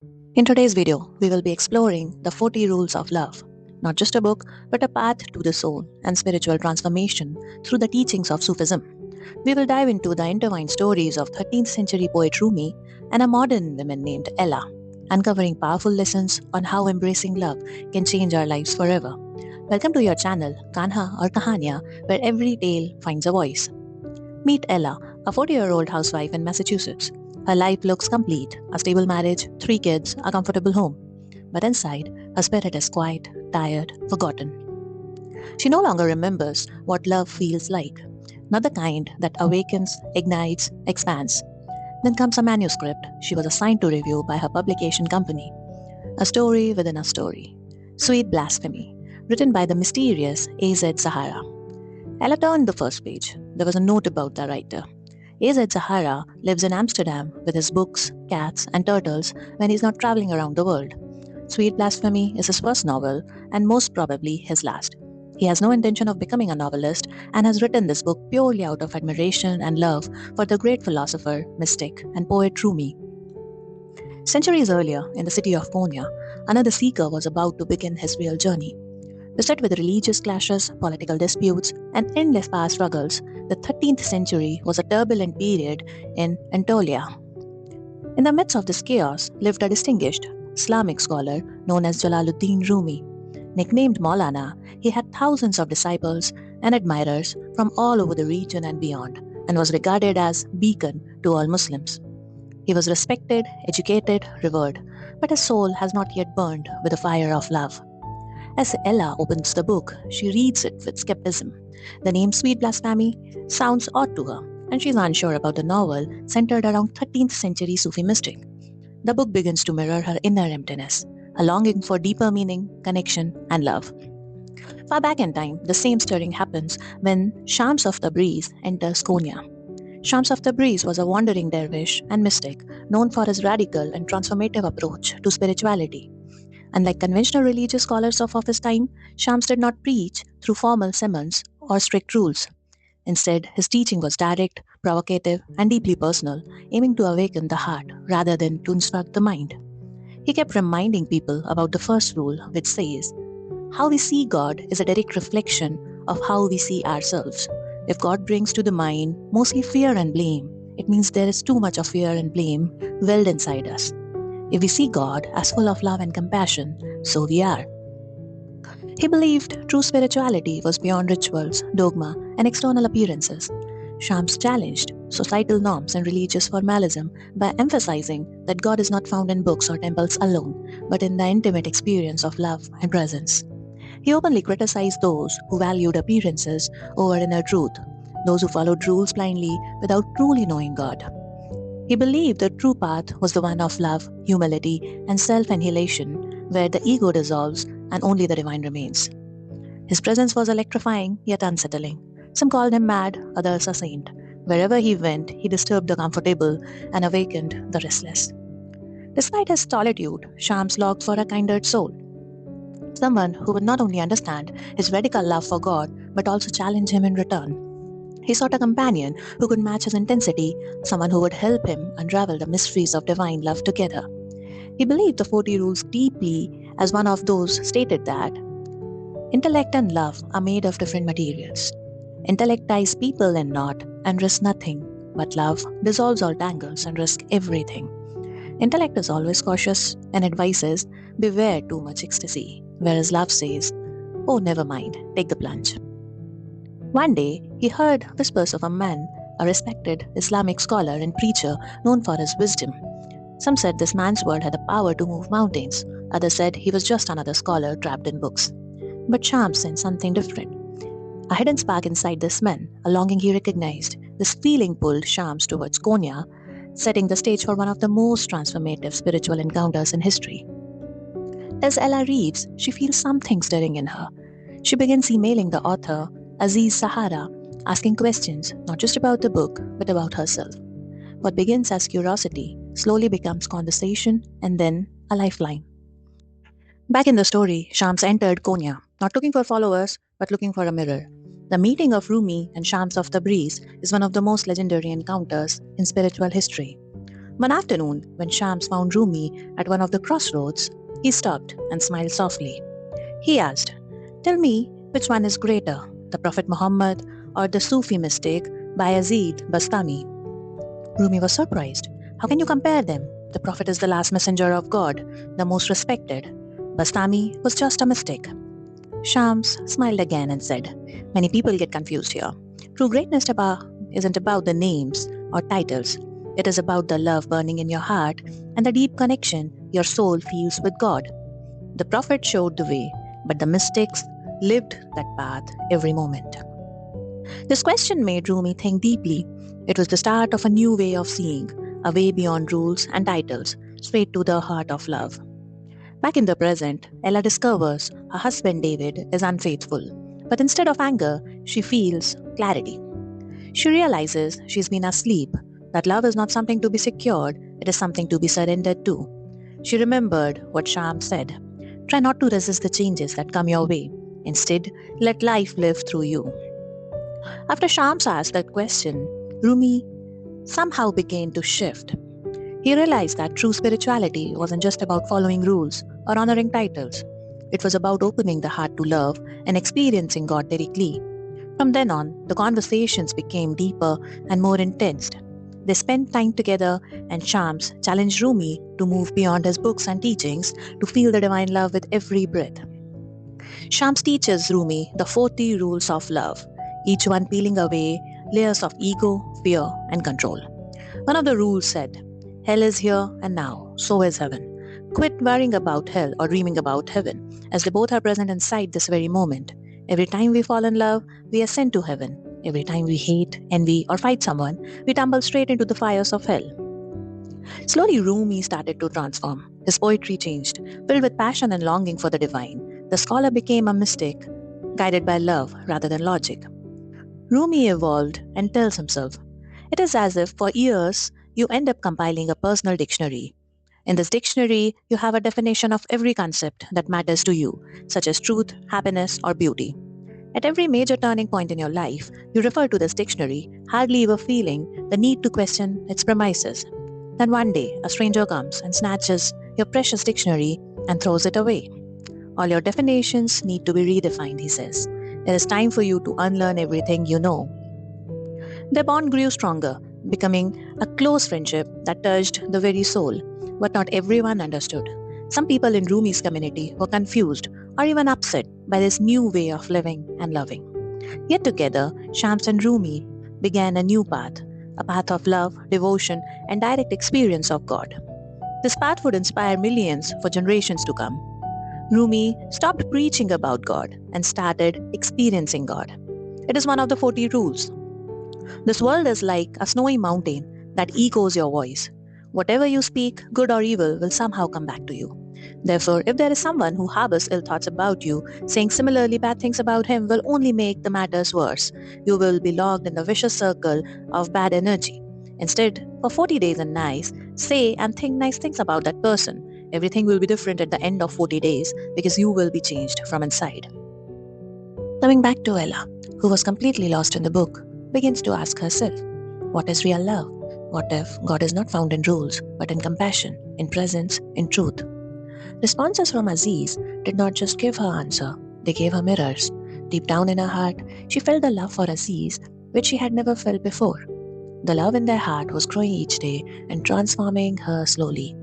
In today's video, we will be exploring the 40 Rules of Love, not just a book, but a path to the soul and spiritual transformation through the teachings of Sufism. We will dive into the intertwined stories of 13th century poet Rumi and a modern woman named Ella, uncovering powerful lessons on how embracing love can change our lives forever. Welcome to your channel, Kanha or Kahania, where every tale finds a voice. Meet Ella, a 40-year-old housewife in Massachusetts. Her life looks complete: a stable marriage, 3 kids, a comfortable home. But inside, her spirit is quiet, tired, forgotten. She no longer remembers what love feels like, not the kind that awakens, ignites, expands. Then comes a manuscript she was assigned to review by her publication company. A story within a story. Sweet Blasphemy, written by the mysterious A.Z. Sahara. Ella turned the first page. There was a note about the writer. A.Z. Sahara lives in Amsterdam with his books, cats, and turtles when he's not traveling around the world. Sweet Blasphemy is his first novel and most probably his last. He has no intention of becoming a novelist and has written this book purely out of admiration and love for the great philosopher, mystic, and poet Rumi. Centuries earlier, in the city of Konya, another seeker was about to begin his real journey. Beset with religious clashes, political disputes, and endless power struggles, the 13th century was a turbulent period in Anatolia. In the midst of this chaos lived a distinguished Islamic scholar known as Jalaluddin Rumi. Nicknamed Maulana, he had thousands of disciples and admirers from all over the region and beyond, and was regarded as beacon to all Muslims. He was respected, educated, revered, but his soul has not yet burned with the fire of love. As Ella opens the book, she reads it with skepticism. The name Sweet Blasphemy sounds odd to her, and she's unsure about the novel centered around 13th century Sufi mystic. The book begins to mirror her inner emptiness, a longing for deeper meaning, connection, and love. Far back in time, the same stirring happens when Shams of Tabriz enters Konya. Shams of Tabriz was a wandering dervish and mystic known for his radical and transformative approach to spirituality. Unlike conventional religious scholars of his time, Shams did not preach through formal sermons or strict rules. Instead, his teaching was direct, provocative, and deeply personal, aiming to awaken the heart rather than to instruct the mind. He kept reminding people about the first rule, which says, how we see God is a direct reflection of how we see ourselves. If God brings to the mind mostly fear and blame, it means there is too much of fear and blame welled inside us. If we see God as full of love and compassion, so we are. He believed true spirituality was beyond rituals, dogma, and external appearances. Shams challenged societal norms and religious formalism by emphasizing that God is not found in books or temples alone, but in the intimate experience of love and presence. He openly criticized those who valued appearances over inner truth, those who followed rules blindly without truly knowing God. He believed the true path was the one of love, humility, and self-annihilation, where the ego dissolves and only the divine remains. His presence was electrifying yet unsettling. Some called him mad, others a saint. Wherever he went, he disturbed the comfortable and awakened the restless. Despite his solitude, Shams longed for a kinder soul, someone who would not only understand his radical love for God but also challenge him in return. He sought a companion who could match his intensity, someone who would help him unravel the mysteries of divine love together. He believed the 40 Rules deeply, as one of those stated that intellect and love are made of different materials. Intellect ties people in knot and risks nothing, but love dissolves all tangles and risks everything. Intellect is always cautious and advises, beware too much ecstasy, whereas love says, oh, never mind, take the plunge. One day, he heard whispers of a man, a respected Islamic scholar and preacher known for his wisdom. Some said this man's word had the power to move mountains. Others said he was just another scholar trapped in books. But Shams sensed something different. A hidden spark inside this man, a longing he recognized. This feeling pulled Shams towards Konya, setting the stage for one of the most transformative spiritual encounters in history. As Ella reads, she feels something stirring in her. She begins emailing the author, Aziz Sahara, asking questions not just about the book but about herself. What begins as curiosity slowly becomes conversation and then a lifeline. Back in the story, Shams entered Konya, not looking for followers but looking for a mirror. The meeting of Rumi and Shams of Tabriz is one of the most legendary encounters in spiritual history. One afternoon, when Shams found Rumi at one of the crossroads, he stopped and smiled softly. He asked, "Tell me, which one is greater, the Prophet Muhammad or the Sufi mystic Bayezid Bastami?" Rumi was surprised. "How can you compare them? The Prophet is the last messenger of God, the most respected. Bastami was just a mystic." Shams smiled again and said, "Many people get confused here. True greatness isn't about the names or titles. It is about the love burning in your heart and the deep connection your soul feels with God. The Prophet showed the way, but the mystics lived that path every moment." This question made Rumi think deeply. It was the start of a new way of seeing, a way beyond rules and titles, straight to the heart of love. Back in the present, Ella discovers her husband David is unfaithful, but instead of anger, she feels clarity. She realizes she's been asleep, that love is not something to be secured, it is something to be surrendered to. She remembered what Sham said: "Try not to resist the changes that come your way. Instead, let life live through you." After Shams asked that question, Rumi somehow began to shift. He realized that true spirituality wasn't just about following rules or honoring titles. It was about opening the heart to love and experiencing God directly. From then on, the conversations became deeper and more intense. They spent time together, and Shams challenged Rumi to move beyond his books and teachings to feel the divine love with every breath. Shams teaches Rumi the 40 rules of love, each one peeling away layers of ego, fear, and control. One of the rules said, "Hell is here and now, so is heaven. Quit worrying about hell or dreaming about heaven, as they both are present inside this very moment. Every time we fall in love, we ascend to heaven. Every time we hate, envy, or fight someone, we tumble straight into the fires of hell." Slowly, Rumi started to transform. His poetry changed, filled with passion and longing for the divine. The scholar became a mystic, guided by love rather than logic. Rumi evolved and tells himself, "It is as if for years you end up compiling a personal dictionary. In this dictionary, you have a definition of every concept that matters to you, such as truth, happiness, or beauty. At every major turning point in your life, you refer to this dictionary, hardly ever feeling the need to question its premises. Then one day, a stranger comes and snatches your precious dictionary and throws it away. All your definitions need to be redefined," he says. "It is time for you to unlearn everything you know." Their bond grew stronger, becoming a close friendship that touched the very soul. But not everyone understood. Some people in Rumi's community were confused or even upset by this new way of living and loving. Yet together, Shams and Rumi began a new path, a path of love, devotion, and direct experience of God. This path would inspire millions for generations to come. Rumi stopped preaching about God and started experiencing God. It is one of the 40 rules. This world is like a snowy mountain that echoes your voice. Whatever you speak, good or evil, will somehow come back to you. Therefore, if there is someone who harbors ill thoughts about you, saying similarly bad things about him will only make the matters worse. You will be locked in the vicious circle of bad energy. Instead, for 40 days and nights, say and think nice things about that person. Everything will be different at the end of 40 days because you will be changed from inside. Coming back to Ella, who was completely lost in the book, begins to ask herself, what is real love? What if God is not found in rules, but in compassion, in presence, in truth? Responses from Aziz did not just give her answer, they gave her mirrors. Deep down in her heart, she felt the love for Aziz, which she had never felt before. The love in their heart was growing each day and transforming her slowly.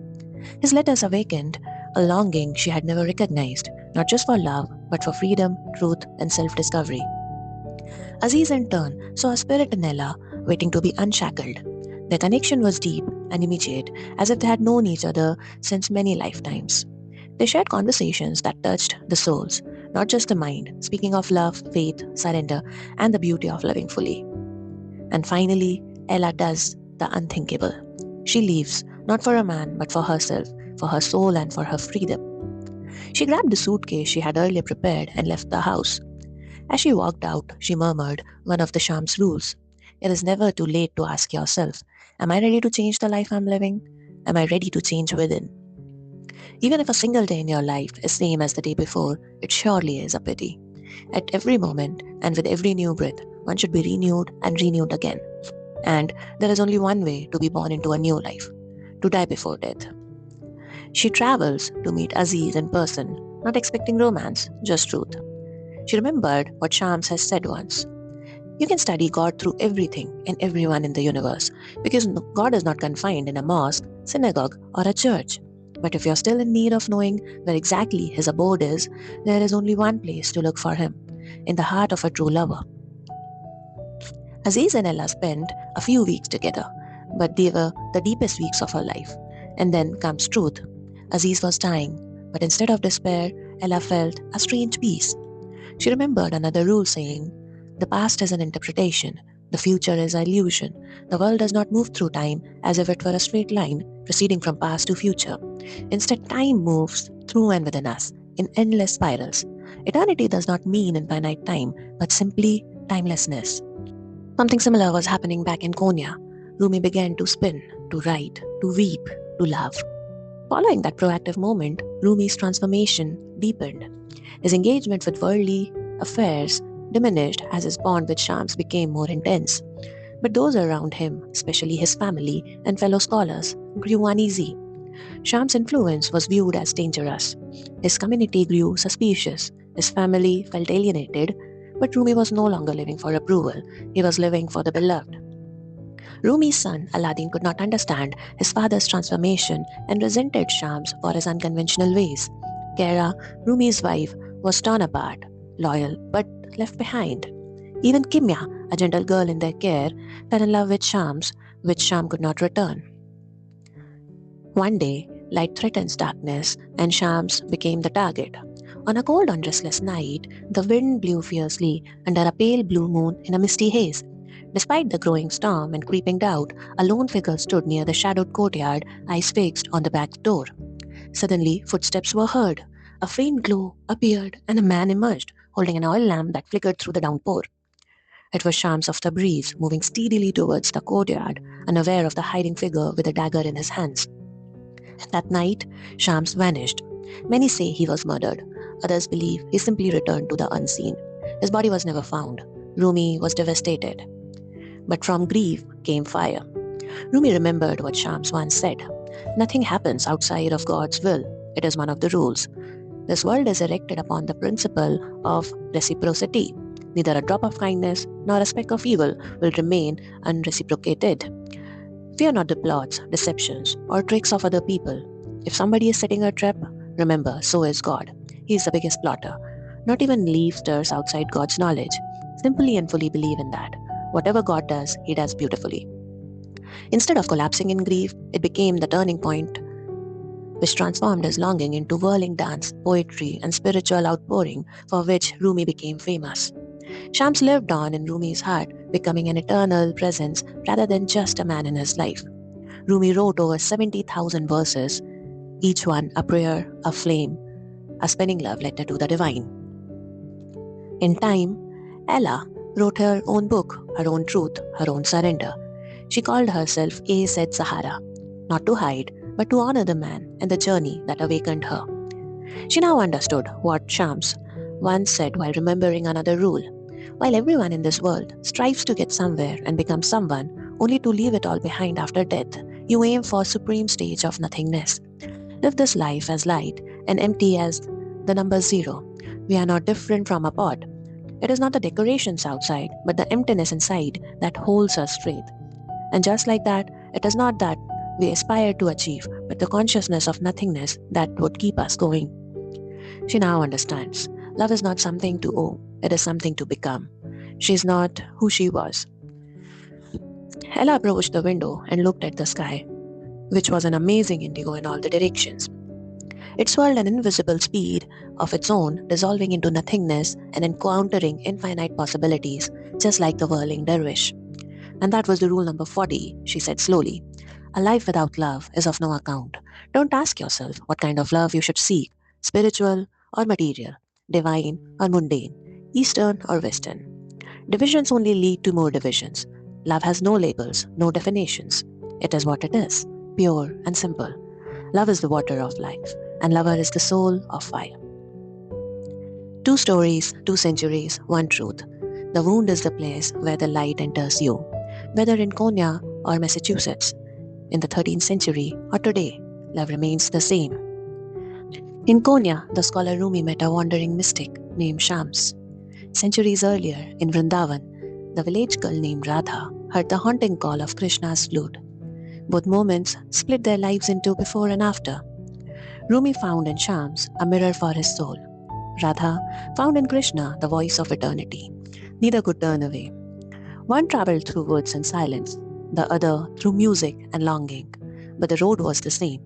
His letters awakened a longing she had never recognized, not just for love, but for freedom, truth, and self discovery. Aziz, in turn, saw a spirit in Ella waiting to be unshackled. Their connection was deep and immediate, as if they had known each other since many lifetimes. They shared conversations that touched the souls, not just the mind, speaking of love, faith, surrender, and the beauty of living fully. And finally, Ella does the unthinkable. She leaves, not for a man, but for herself, for her soul, and for her freedom. She grabbed the suitcase she had earlier prepared and left the house. As she walked out, she murmured one of the Sham's rules. It is never too late to ask yourself, am I ready to change the life I'm living? Am I ready to change within? Even if a single day in your life is same as the day before, it surely is a pity. At every moment and with every new breath, one should be renewed and renewed again. And there is only one way to be born into a new life. to die before death. She travels to meet Aziz in person, not expecting romance, just truth. She remembered what Shams has said once. You can study God through everything and everyone in the universe because God is not confined in a mosque, synagogue, or a church. But if you're still in need of knowing where exactly his abode is, there is only one place to look for him in the heart of a true lover. Aziz and Ella spent a few weeks together, but they were the deepest weeks of her life. And then comes truth. Aziz was dying, but instead of despair, Ella felt a strange peace. She remembered another rule saying, the past is an interpretation, the future is an illusion. The world does not move through time as if it were a straight line proceeding from past to future. Instead, time moves through and within us in endless spirals. Eternity does not mean infinite time, but simply timelessness. Something similar was happening back in Konya. Rumi began to spin, to write, to weep, to love. Following that proactive moment, Rumi's transformation deepened. His engagement with worldly affairs diminished as his bond with Shams became more intense. But those around him, especially his family and fellow scholars, grew uneasy. Shams' influence was viewed as dangerous. His community grew suspicious. His family felt alienated. But Rumi was no longer living for approval. He was living for the beloved. Rumi's son, Aladdin, could not understand his father's transformation and resented Shams for his unconventional ways. Kara, Rumi's wife, was torn apart, loyal but left behind. Even Kimya, a gentle girl in their care, fell in love with Shams, which Sham could not return. One day, light threatens darkness, and Shams became the target. On a cold and restless night, the wind blew fiercely under a pale blue moon in a misty haze. Despite the growing storm and creeping doubt, a lone figure stood near the shadowed courtyard, eyes fixed on the back door. Suddenly, footsteps were heard. A faint glow appeared, and a man emerged, holding an oil lamp that flickered through the downpour. It was Shams of Tabriz, moving steadily towards the courtyard, unaware of the hiding figure with a dagger in his hands. That night, Shams vanished. Many say he was murdered. Others believe he simply returned to the unseen. His body was never found. Rumi was devastated. But from grief came fire. Rumi remembered what Shams once said. Nothing happens outside of God's will. It is one of the rules. This world is erected upon the principle of reciprocity. Neither a drop of kindness nor a speck of evil will remain unreciprocated. Fear not the plots, deceptions, or tricks of other people. If somebody is setting a trap, remember, so is God. He is the biggest plotter. Not even leaf stirs outside God's knowledge. Simply and fully believe in that. Whatever God does, He does beautifully. Instead of collapsing in grief, it became the turning point which transformed his longing into whirling dance, poetry, and spiritual outpouring for which Rumi became famous. Shams lived on in Rumi's heart, becoming an eternal presence rather than just a man in his life. Rumi wrote over 70,000 verses, each one a prayer, a flame, a spinning love letter to the divine. In time, Ella wrote her own book, her own truth, her own surrender. She called herself A. Said Sahara, not to hide, but to honor the man and the journey that awakened her. She now understood what Shams once said while remembering another rule. While everyone in this world strives to get somewhere and become someone, only to leave it all behind after death, you aim for supreme stage of nothingness. Live this life as light and empty as the number 0. We are not different from a pot. It is not the decorations outside, but the emptiness inside that holds us straight. And just like that, it is not that we aspire to achieve, but the consciousness of nothingness that would keep us going. She now understands. Love is not something to owe, it is something to become. She is not who she was. Ella approached the window and looked at the sky, which was an amazing indigo in all the directions. It swirled an invisible speed of its own, dissolving into nothingness and encountering infinite possibilities, just like the whirling dervish. And that was the rule number 40, she said slowly. A life without love is of no account. Don't ask yourself what kind of love you should seek, spiritual or material, divine or mundane, Eastern or Western. Divisions only lead to more divisions. Love has no labels, no definitions. It is what it is, pure and simple. Love is the water of life, and lover is the soul of fire. 2 stories, 2 centuries, 1 truth. The wound is the place where the light enters you. Whether in Konya or Massachusetts, in the 13th century or today, love remains the same. In Konya, the scholar Rumi met a wandering mystic named Shams. Centuries earlier, in Vrindavan, the village girl named Radha heard the haunting call of Krishna's flute. Both moments split their lives into before and after. Rumi found in Shams a mirror for his soul. Radha found in Krishna the voice of eternity. Neither could turn away. One traveled through woods and silence, the other through music and longing. But the road was the same,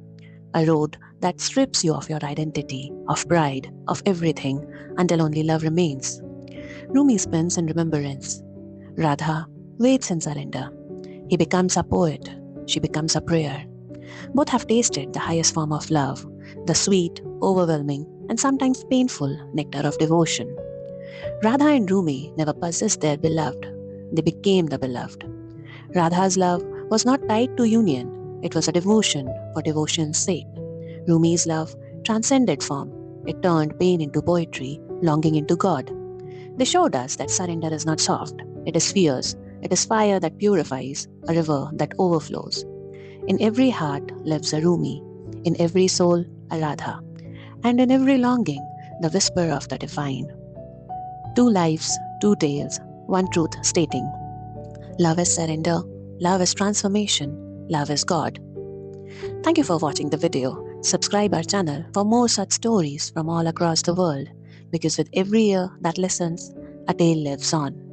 a road that strips you of your identity, of pride, of everything, until only love remains. Rumi spins in remembrance. Radha waits in surrender. He becomes a poet, she becomes a prayer. Both have tasted the highest form of love, the sweet, overwhelming, and sometimes painful nectar of devotion. Radha and Rumi never possessed their beloved, they became the beloved. Radha's love was not tied to union, it was a devotion for devotion's sake. Rumi's love transcended form, it turned pain into poetry, longing into God. They showed us that surrender is not soft, it is fierce, it is fire that purifies, a river that overflows. In every heart lives a Rumi, in every soul a Radha, and in every longing the whisper of the divine. Two lives, two tales, one truth stating: love is surrender, love is transformation, love is God. Thank you for watching the video. Subscribe our channel for more such stories from all across the world, because with every ear that listens, a tale lives on.